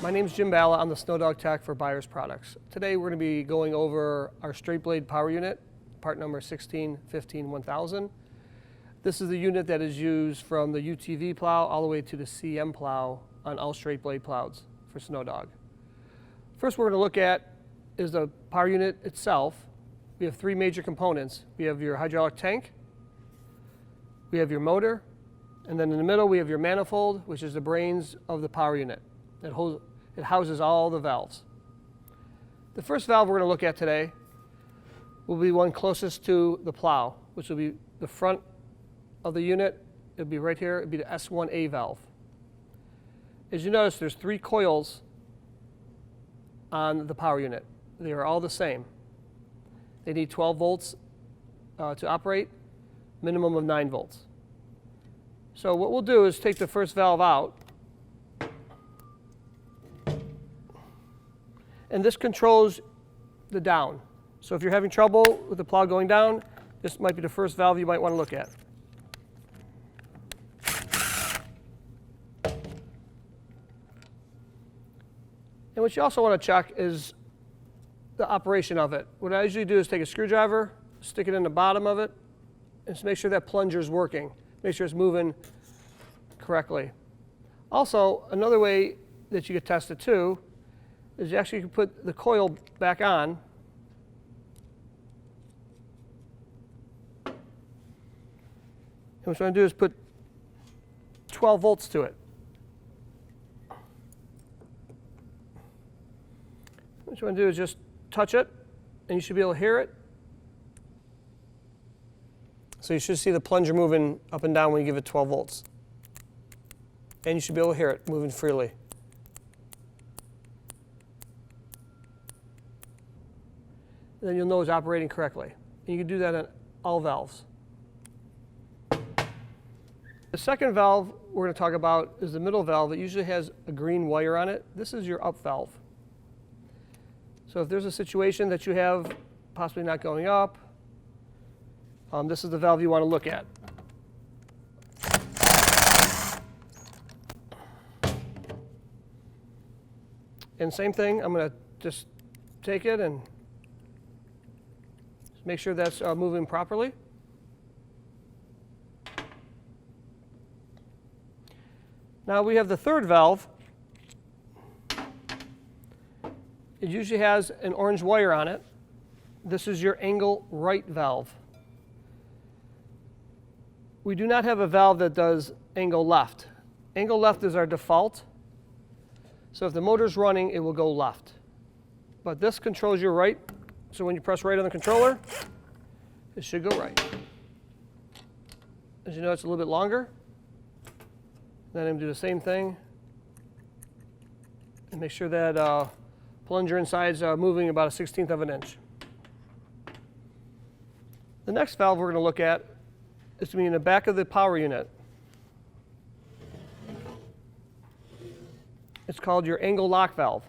My name is Jim Bala. I'm the SnowDogg tech for Buyers Products. Today we're going to be going over our straight blade power unit, part number 1615-1000. This is the unit that is used from the UTV plow all the way to the CM plow on all straight blade plows for SnowDogg. First we're going to look at is the power unit itself. We have three major components. We have your hydraulic tank, we have your motor, and then in the middle we have your manifold, which is the brains of the power unit. It houses all the valves. The first valve we're going to look at today will be one closest to the plow, which will be the front of the unit. It'll be right here. It'll be the S1A valve. As you notice, there's three coils on the power unit. They are all the same. They need 12 volts to operate, minimum of 9 volts. So what we'll do is take the first valve out, and this controls the down. So if you're having trouble with the plow going down, this might be the first valve you might want to look at. And what you also want to check is the operation of it. What I usually do is take a screwdriver, stick it in the bottom of it, and just make sure that plunger is working. Make sure it's moving correctly. Also, another way that you could test it too is you actually can put the coil back on. And what you want to do is put 12 volts to it. What you want to do is just touch it, and you should be able to hear it. So you should see the plunger moving up and down when you give it 12 volts. And you should be able to hear it moving freely. And then you'll know it's operating correctly. And you can do that on all valves. The second valve we're going to talk about is the middle valve. It usually has a green wire on it. This is your up valve. So if there's a situation that you have possibly not going up, this is the valve you want to look at. And same thing, I'm going to just take it and make sure that's moving properly. Now we have the third valve. It usually has an orange wire on it. This is your angle right valve. We do not have a valve that does angle left. Angle left is our default. So if the motor's running, it will go left. But this controls your right. So when you press right on the controller, it should go right. As you know, it's a little bit longer. Then I'm going to do the same thing and make sure that plunger inside is moving about 1/16 of an inch. The next valve we're going to look at is to be in the back of the power unit. It's called your angle lock valve.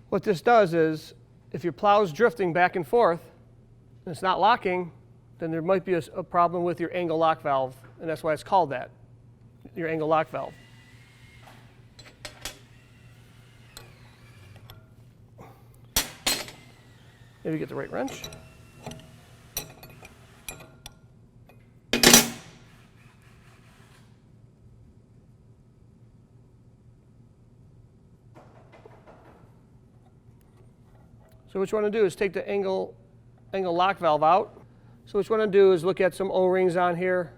What this does is, if your plow is drifting back and forth and it's not locking, then there might be a problem with your angle lock valve, and that's why it's called that, your angle lock valve. Maybe get the right wrench. So what you want to do is take the angle lock valve out. So what you want to do is look at some O-rings on here.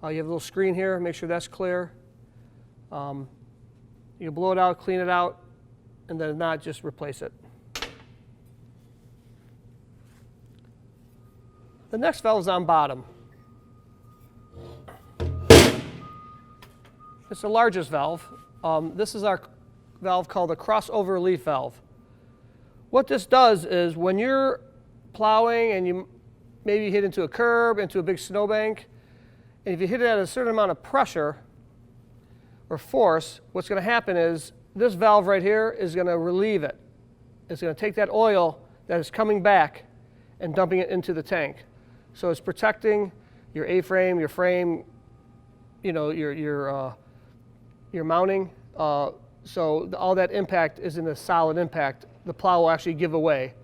You have a little screen here, make sure that's clear. You can blow it out, clean it out, and then if not, just replace it. The next valve is on bottom. It's the largest valve. This is our valve called the crossover relief valve. What this does is when you're plowing and you maybe hit into a curb, into a big snowbank, and if you hit it at a certain amount of pressure or force, what's going to happen is this valve right here is going to relieve it. It's going to take that oil that is coming back and dumping it into the tank. So it's protecting your A-frame, your frame, you know, your mounting. So all that impact isn't a solid impact. The plow will actually give away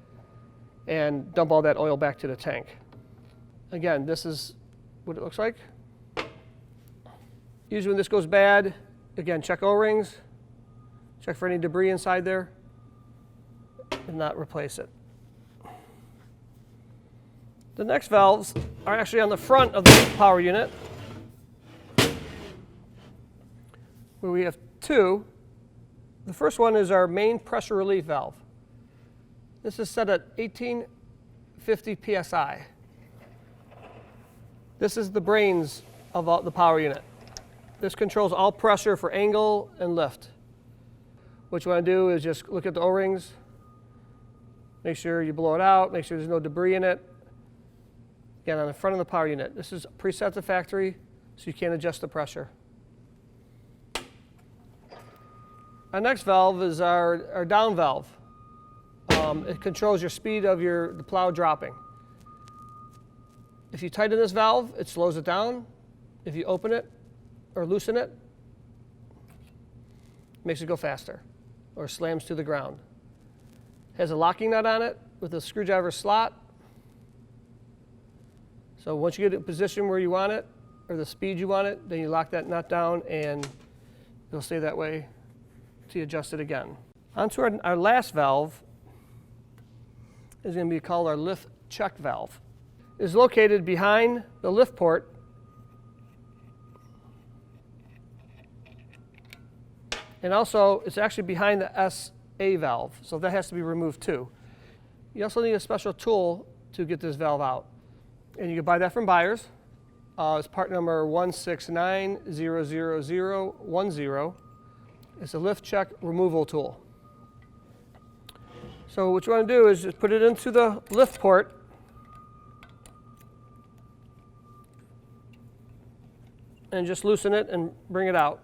and dump all that oil back to the tank. Again, this is what it looks like. Usually when this goes bad, again, check O-rings, check for any debris inside there, and not replace it. The next valves are actually on the front of the power unit, where we have two. The first one is our main pressure relief valve. This is set at 1850 psi. This is the brains of the power unit. This controls all pressure for angle and lift. What you want to do is just look at the O-rings, make sure you blow it out, make sure there's no debris in it. Again, on the front of the power unit. This is preset to factory, so you can't adjust the pressure. Our next valve is our down valve. It controls your speed of the plow dropping. If you tighten this valve, it slows it down. If you open it or loosen it, it makes it go faster or slams to the ground. It has a locking nut on it with a screwdriver slot. So once you get it in position where you want it or the speed you want it, then you lock that nut down and it'll stay that way until you adjust it again. Onto our last valve is going to be called our lift check valve. It is located behind the lift port and also it's actually behind the SA valve, so that has to be removed too. You also need a special tool to get this valve out, and you can buy that from buyers. It's part number 169000010. It's a lift check removal tool. So what you want to do is just put it into the lift port and just loosen it and bring it out.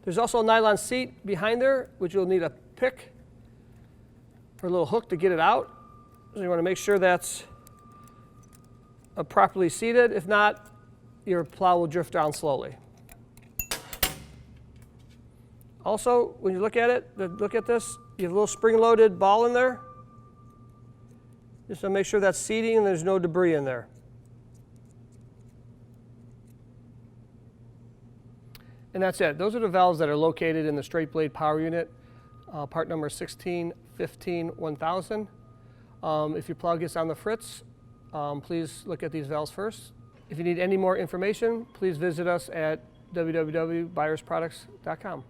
There's also a nylon seat behind there, which you'll need a pick or a little hook to get it out. So you want to make sure that's properly seated. If not, your plow will drift down slowly. Also, when you look at it, look at this, you have a little spring-loaded ball in there. Just to make sure that's seating and there's no debris in there. And that's it. Those are the valves that are located in the straight blade power unit, part number 16151000. If your plow gets on the fritz, please look at these valves first. If you need any more information, please visit us at www.buyersproducts.com.